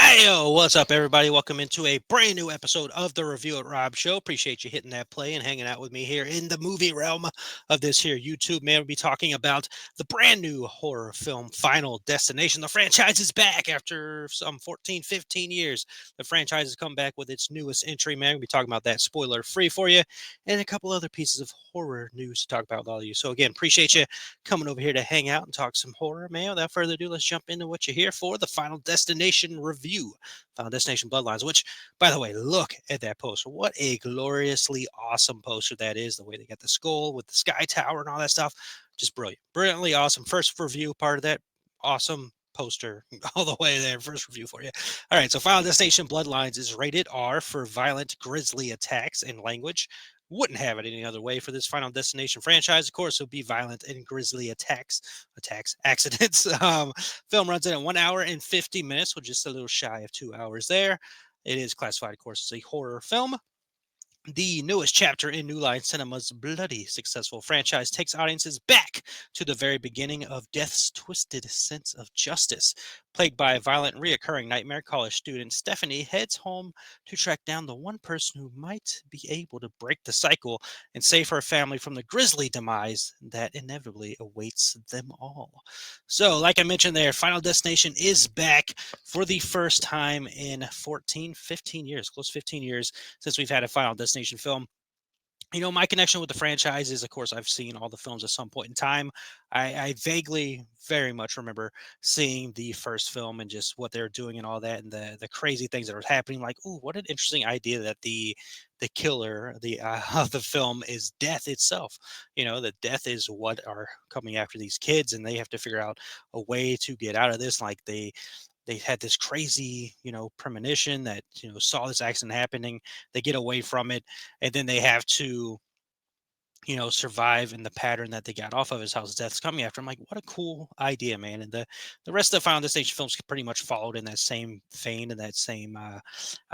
Hey, what's up, everybody? Welcome into a brand new episode of the Review at Rob Show. Appreciate you hitting that play and hanging out with me here in the movie realm of this here YouTube. Man, we'll be talking about the brand new horror film Final Destination. The franchise is back after some 14, 15 years. The franchise has come back with its newest entry, man. We'll be talking about that spoiler free for you and a couple other pieces of horror news to talk about with all of you. So, again, appreciate you coming over here to hang out and talk some horror, man. Without further ado, let's jump into what you're here for, the Final Destination review. Final Destination Bloodlines, which, by the way, look at that poster. What a gloriously awesome poster that is. The way they got the skull with the sky tower and all that stuff. Just brilliant. Brilliantly awesome. First review part of that. Awesome poster all the way there. First review for you. All right, so Final Destination Bloodlines is rated R for violent, grisly attacks and language. Wouldn't have it any other way for this Final Destination franchise. Of course, it would be violent and grisly accidents. Film runs in at 1 hour and 50 minutes, with just a little shy of 2 hours there. It is classified, of course, as a horror film. The newest chapter in New Line Cinema's bloody successful franchise takes audiences back to the very beginning of Death's twisted sense of justice. Plagued by a violent, reoccurring nightmare, college student Stephanie heads home to track down the one person who might be able to break the cycle and save her family from the grisly demise that inevitably awaits them all. So, like I mentioned there, Final Destination is back for the first time in 14, 15 years, close to 15 years since we've had a Final Destination film. My connection with the franchise is, of course, I've seen all the films at some point in time. I vaguely, very much remember seeing the first film and just what they're doing and all that, and the crazy things that were happening. Like, ooh, what an interesting idea that the killer of the film is death itself. That death is what are coming after these kids, and they have to figure out a way to get out of this. Like they had this crazy, premonition that, saw this accident happening. They get away from it, and then they have to, survive in the pattern that they got off of his house. Death's coming after. I'm like, what a cool idea, man. And the rest of the Final Destination films pretty much followed in that same vein and that same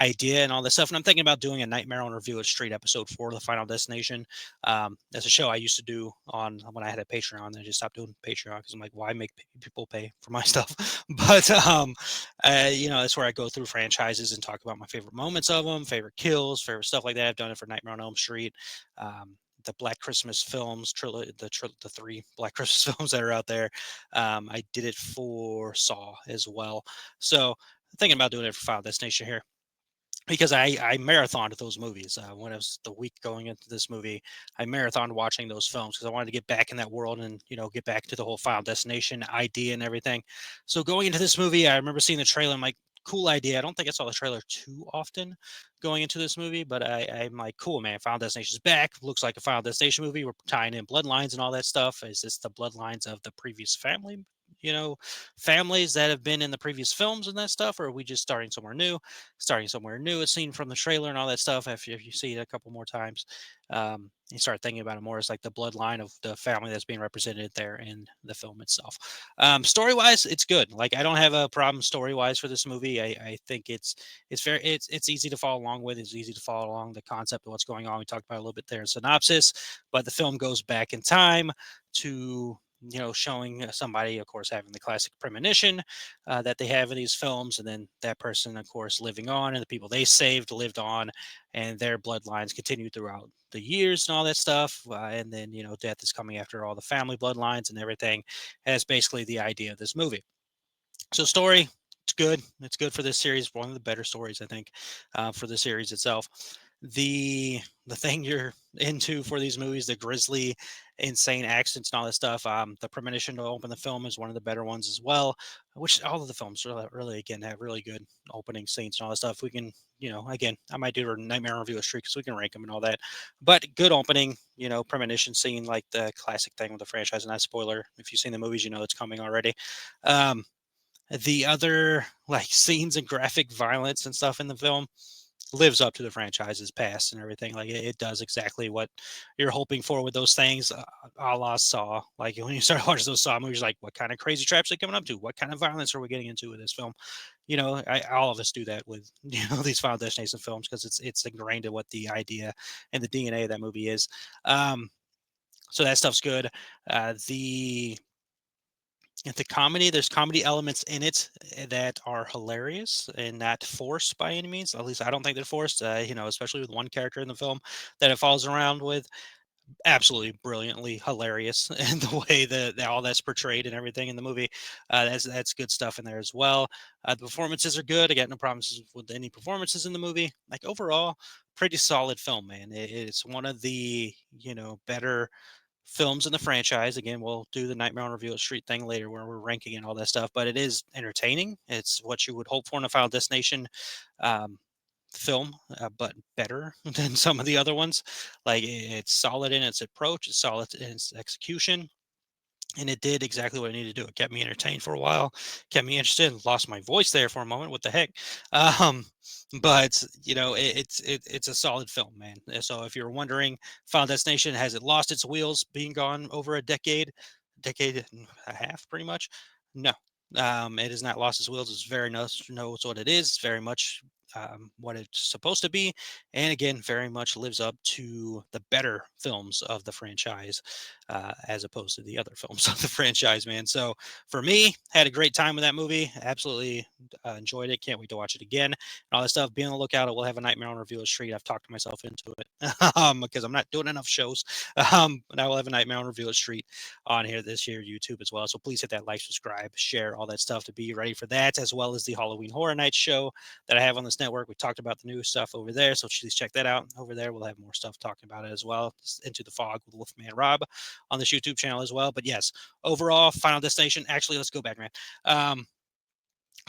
idea and all this stuff. And I'm thinking about doing a Nightmare on Review, a straight episode for the Final Destination. That's a show I used to do on when I had a Patreon. I just stopped doing Patreon because I'm like, why make people pay for my stuff? But that's where I go through franchises and talk about my favorite moments of them, favorite kills, favorite stuff like that. I've done it for Nightmare on Elm Street. The Black Christmas films, the three Black Christmas films that are out there. I did it for Saw as well. So thinking about doing it for Final Destination here because I marathoned those movies when it was the week going into this movie. I marathoned watching those films because I wanted to get back in that world and get back to the whole Final Destination idea and everything. So going into this movie, I remember seeing the trailer. I'm like, cool idea. I don't think I saw the trailer too often going into this movie, but I'm like, cool, man. Final Destination's back. Looks like a Final Destination movie. We're tying in bloodlines and all that stuff. Is this the bloodlines of the previous family? Families that have been in the previous films and that stuff, or are we just starting somewhere new? Starting somewhere new, it's seen from the trailer and all that stuff. If you see it a couple more times, you start thinking about it more as like the bloodline of the family that's being represented there in the film itself. Story wise, it's good. Like, I don't have a problem story wise for this movie. I think it's easy to follow along with. It's easy to follow along the concept of what's going on. We talked about it a little bit there in synopsis, but the film goes back in time to showing somebody, of course, having the classic premonition that they have in these films, and then that person, of course, living on, and the people they saved lived on, and their bloodlines continued throughout the years and all that stuff. And then, death is coming after all the family bloodlines and everything. And that's basically the idea of this movie. So, story, it's good. It's good for this series. One of the better stories, I think, for the series itself. The thing you're into for these movies, the grisly, insane accents and all that stuff. The premonition to open the film is one of the better ones as well. Which all of the films really again have really good opening scenes and all that stuff. We can, again, I might do a Nightmare Review of Street because we can rank them and all that. But good opening, premonition scene, like the classic thing with the franchise. And that spoiler, if you've seen the movies, it's coming already. The other like scenes and graphic violence and stuff in the film lives up to the franchise's past and everything. Like, it does exactly what you're hoping for with those things, a la Saw. Like, when you start watching those Saw movies, like, what kind of crazy traps are they coming up to? What kind of violence are we getting into with this film? All of us do that with these Final Destination films because it's ingrained in what the idea and the DNA of that movie is. So that stuff's good. The At the comedy, there's comedy elements in it that are hilarious and not forced by any means. At least I don't think they're forced. Especially with one character in the film that it falls around with, absolutely brilliantly hilarious, and the way that all that's portrayed and everything in the movie. That's good stuff in there as well. The performances are good. I got no problems with any performances in the movie. Like overall, pretty solid film, man. It's one of the better films in the franchise. Again, we'll do the Nightmare on Review Street thing later where we're ranking and all that stuff, but it is entertaining. It's what you would hope for in a Final Destination um, film, but better than some of the other ones. Like it's solid in its approach, it's solid in its execution, and it did exactly what it needed to do. It kept me entertained for a while, kept me interested. Lost my voice there for a moment. What the heck? Um, but it's a solid film, man. So if you're wondering, Final Destination, has it lost its wheels, being gone over a decade and a half, pretty much? No. It has not lost its wheels. It's very knows what it is. Very much what it's supposed to be, and again, very much lives up to the better films of the franchise, as opposed to the other films of the franchise, man. So for me, had a great time with that movie. Absolutely enjoyed it. Can't wait to watch it again. And all that stuff. Be on the lookout. We'll have a Nightmare on Review Street. I've talked myself into it because I'm not doing enough shows. And I will have a Nightmare on Review Street on here this year, YouTube as well. So please hit that like, subscribe, share, all that stuff to be ready for that, as well as the Halloween Horror Night show that I have on this network. We talked about the new stuff over there, so please check that out over there. We'll have more stuff talking about it as well. Into the Fog with Wolfman Rob on this YouTube channel as well. But yes, overall, Final Destination. Actually, let's go back, man.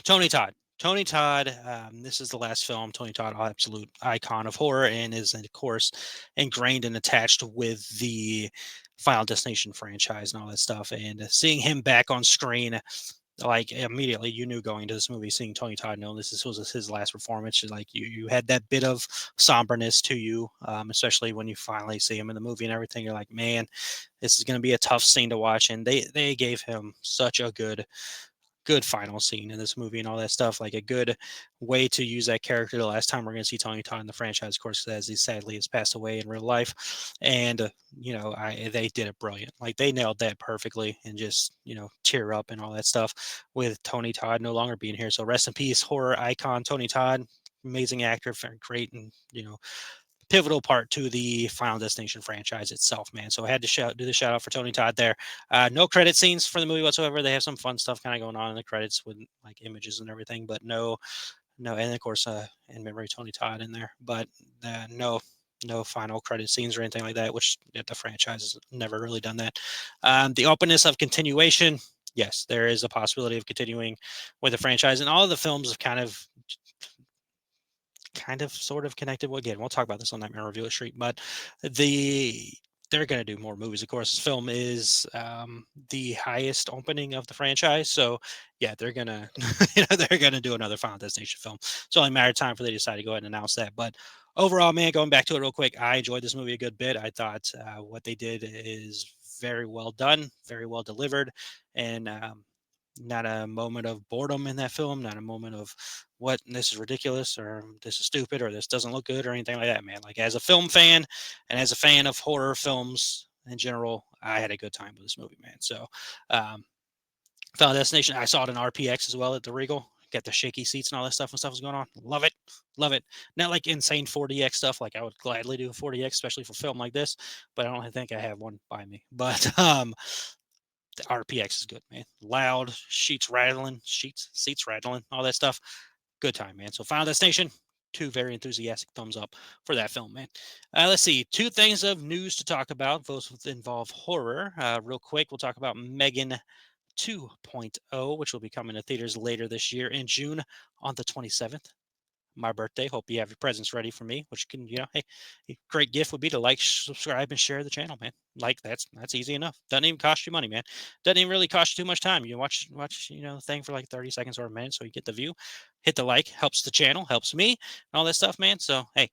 Tony Todd. Tony Todd, this is the last film. Tony Todd, absolute icon of horror, and is, of course, ingrained and attached with the Final Destination franchise and all that stuff. And seeing him back on screen, like immediately, you knew going to this movie, seeing Tony Todd, knowing this was his last performance. Like you had that bit of somberness to you, especially when you finally see him in the movie and everything. You're like, man, this is going to be a tough scene to watch, and they gave him such a good final scene in this movie and all that stuff. Like a good way to use that character. The last time we're going to see Tony Todd in the franchise, of course, as he sadly has passed away in real life. And they did it brilliant. Like they nailed that perfectly, and just tear up and all that stuff with Tony Todd no longer being here. So rest in peace, horror icon Tony Todd. Amazing actor, great, and pivotal part to the Final Destination franchise itself, man. So I had to do the shout out for Tony Todd there. No credit scenes for the movie whatsoever. They have some fun stuff kind of going on in the credits with like images and everything, but no, and of course, in memory Tony Todd in there, but no final credit scenes or anything like that, which the franchise has never really done that. The openness of continuation. Yes, there is a possibility of continuing with the franchise, and all of the films have kind of sort of connected. Well, again, we'll talk about this on Nightmare Review Street, but the they're going to do more movies. Of course, this film is the highest opening of the franchise, so yeah, they're gonna they're gonna do another Final Destination film. It's only a matter of time for they decide to go ahead and announce that. But overall, man, going back to it real quick, I enjoyed this movie a good bit. I thought what they did is very well done, very well delivered, and not a moment of boredom in that film, not a moment of what this is ridiculous or this is stupid or this doesn't look good or anything like that, man. Like as a film fan and as a fan of horror films in general, I had a good time with this movie, man. So, Final Destination, I saw it in RPX as well at the Regal. Got the shaky seats and all that stuff and stuff was going on. Love it. Love it. Not like insane 4DX stuff. Like I would gladly do a 4DX, especially for film like this, but I don't think I have one by me. But the RPX is good, man. Loud, seats rattling, all that stuff. Good time, man. So Final Destination, two very enthusiastic thumbs up for that film, man. Let's see, two things of news to talk about. Both involve horror. Real quick, we'll talk about Megan 2.0, which will be coming to theaters later this year in June on the 27th. My birthday. Hope you have your presents ready for me, which can, hey, a great gift would be to like, subscribe, and share the channel, man. Like that's easy enough. Doesn't even cost you money, man. Doesn't even really cost you too much time. You watch, the thing for like 30 seconds or a minute so you get the view. Hit the like, helps the channel, helps me, and all that stuff, man. So hey,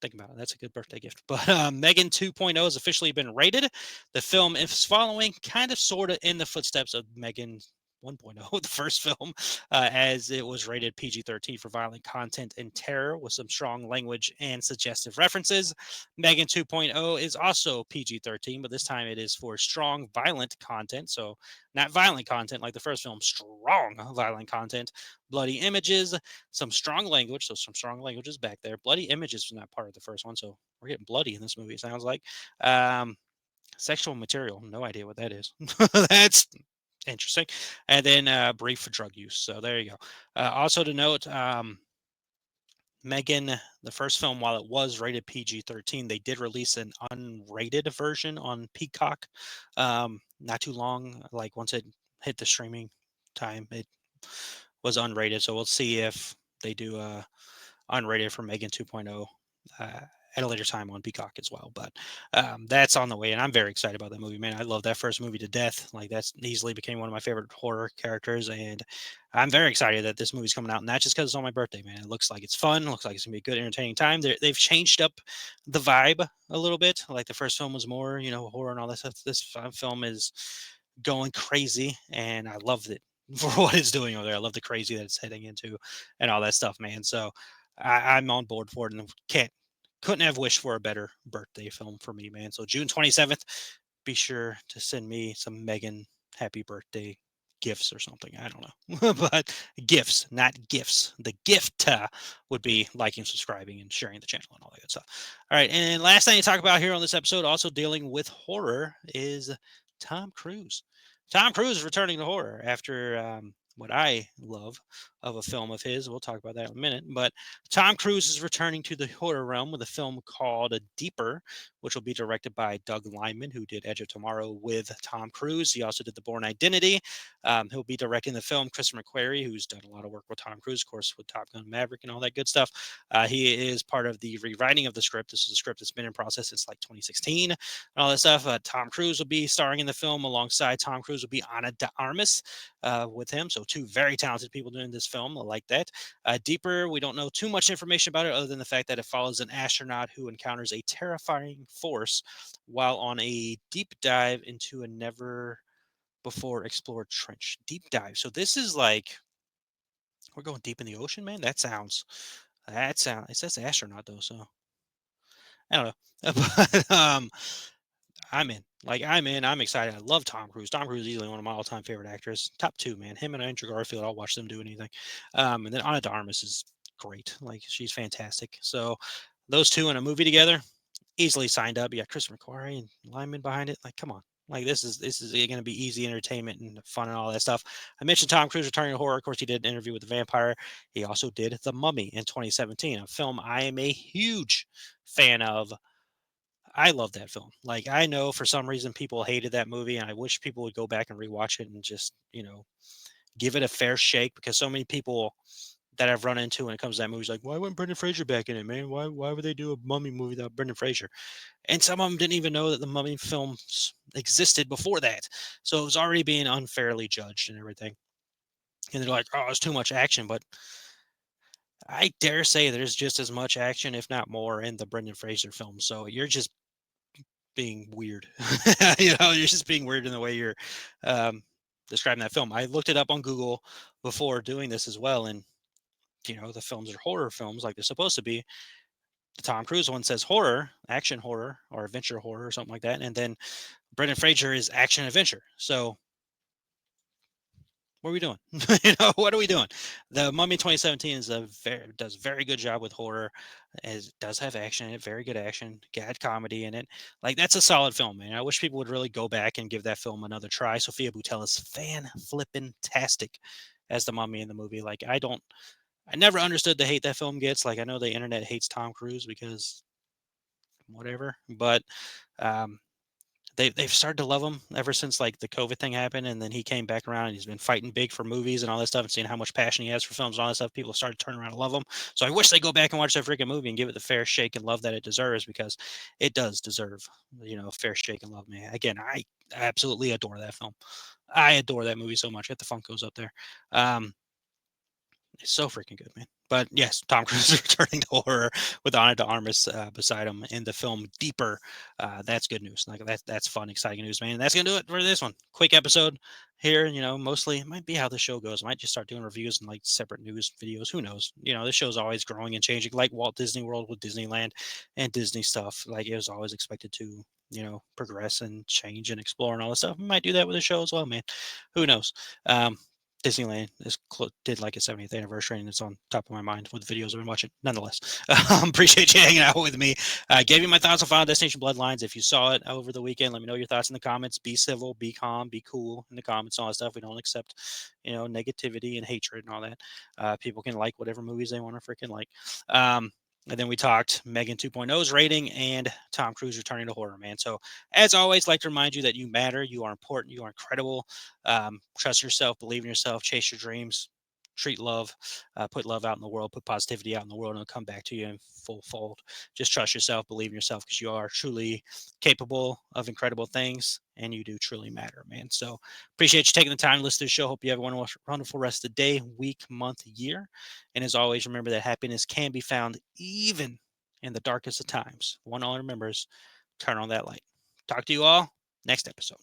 think about it. That's a good birthday gift. But Megan 2.0 has officially been rated. The film is following kind of sort of in the footsteps of Megan 1.0, the first film, as it was rated PG-13 for violent content and terror with some strong language and suggestive references. Megan 2.0 is also PG-13, but this time it is for strong violent content. So not violent content like the first film, strong violent content, bloody images, some strong language. So some strong languages back there. Bloody images was not part of the first one, so we're getting bloody in this movie. It sounds like. Sexual material, no idea what that is. That's interesting. And then brief drug use. So there you go. Also to note, Megan, the first film, while it was rated PG-13, they did release an unrated version on Peacock. Not too long, like once it hit the streaming time, it was unrated. So we'll see if they do unrated for Megan 2.0 at a later time on Peacock as well. But that's on the way, and I'm very excited about that movie, man. I love that first movie to death. Like that's easily became one of my favorite horror characters, and I'm very excited that this movie's coming out. Not just because it's on my birthday, man. It looks like it's fun. Looks like it's gonna be a good, entertaining time. They've changed up the vibe a little bit. Like the first film was more, horror and all that stuff. This film is going crazy, and I love it for what it's doing over there. I love the crazy that it's heading into, and all that stuff, man. So I'm on board for it, and couldn't have wished for a better birthday film for me, man. So June 27th, be sure to send me some Megan happy birthday gifts or something. I don't know, but gifts, not gifts. The gift would be liking, subscribing, and sharing the channel and all that good stuff. All right, and last thing to talk about here on this episode, also dealing with horror, is Tom Cruise. Tom Cruise is returning to horror after what I love of a film of his. We'll talk about that in a minute. But Tom Cruise is returning to the horror realm with a film called Deeper, which will be directed by Doug Liman, who did Edge of Tomorrow with Tom Cruise. He also did The Bourne Identity. He'll be directing the film. Chris McQuarrie, who's done a lot of work with Tom Cruise, of course, with Top Gun Maverick and all that good stuff. He is part of the rewriting of the script. This is a script that's been in process since like 2016 and all that stuff. Tom Cruise will be starring in the film alongside Tom Cruise will be Ana de Armas with him. So two very talented people doing this film. I like that. Deeper, we don't know too much information about it other than the fact that it follows an astronaut who encounters a terrifying force while on a deep dive into a never before explored trench. Deep dive. So this is like we're going deep in the ocean, man. It says astronaut though, so I don't know. But I'm in. Like I'm in. I'm excited. I love Tom Cruise. Tom Cruise is easily one of my all-time favorite actors. Top two, man. Him and Andrew Garfield. I'll watch them do anything. And then Ana de Armas is great. Like she's fantastic. So those two in a movie together, easily signed up. You got Chris McQuarrie and Lyman behind it. Like, come on. Like this is going to be easy entertainment and fun and all that stuff. I mentioned Tom Cruise returning to horror. Of course, he did an interview with the vampire. He also did The Mummy in 2017, a film I am a huge fan of. I love that film. Like I know for some reason people hated that movie, and I wish people would go back and rewatch it and just give it a fair shake because so many people that I've run into when it comes to that movie is like, why wasn't Brendan Fraser back in it, man? Why would they do a Mummy movie without Brendan Fraser? And some of them didn't even know that the Mummy films existed before that, so it was already being unfairly judged and everything. And they're like, oh, it's too much action, but I dare say there's just as much action, if not more, in the Brendan Fraser film. So you're just being weird. You're just being weird in the way you're describing that film. I looked it up on Google before doing this as well, and the films are horror films like they're supposed to be. The Tom Cruise one says horror, action horror, or adventure horror, or something like that, and then Brendan Fraser is action adventure. So what are we doing? What are we doing? The Mummy 2017 does very good job with horror. It does have action in it, very good action, got comedy in it. Like that's a solid film, man. I wish people would really go back and give that film another try. Sophia Boutella is fan flippin' tastic as the Mummy in the movie. Like I never understood the hate that film gets. Like I know the internet hates Tom Cruise because whatever, but um, they've started to love him ever since like the COVID thing happened, and then he came back around and he's been fighting big for movies and all that stuff, and seeing how much passion he has for films and all that stuff. People started turning around to love him. So I wish they go back and watch that freaking movie and give it the fair shake and love that it deserves because it does deserve a fair shake and love. Man, again, I absolutely adore that film. I adore that movie so much. Get the Funkos up there. Um, It's so freaking good, man. But yes, Tom Cruise is returning to horror with Ana de Armas beside him in the film Deeper. That's good news. Like that's fun, exciting news, man. And that's gonna do it for this one. Quick episode here. Mostly it might be how the show goes. I might just start doing reviews and like separate news videos. Who knows? The show's always growing and changing, like Walt Disney World with Disneyland and Disney stuff. Like it was always expected to progress and change and explore and all this stuff. We might do that with the show as well, man. Who knows? Disneyland did like a 70th anniversary, and it's on top of my mind with the videos I've been watching. Nonetheless, appreciate you hanging out with me. Gave you my thoughts on Final Destination Bloodlines. If you saw it over the weekend, let me know your thoughts in the comments. Be civil, be calm, be cool in the comments, and all that stuff. We don't accept, negativity and hatred and all that. People can like whatever movies they want to freaking like. And then we talked Megan 2.0's rating and Tom Cruise returning to horror, man. So, as always, like to remind you that you matter, you are important, you are incredible. Trust yourself, believe in yourself, chase your dreams, treat love, put love out in the world, put positivity out in the world, and it'll come back to you in full fold. Just trust yourself, believe in yourself, because you are truly capable of incredible things, and you do truly matter, man. So appreciate you taking the time to listen to the show. Hope you have a wonderful rest of the day, week, month, year. And as always, remember that happiness can be found even in the darkest of times. One all remembers, turn on that light. Talk to you all next episode.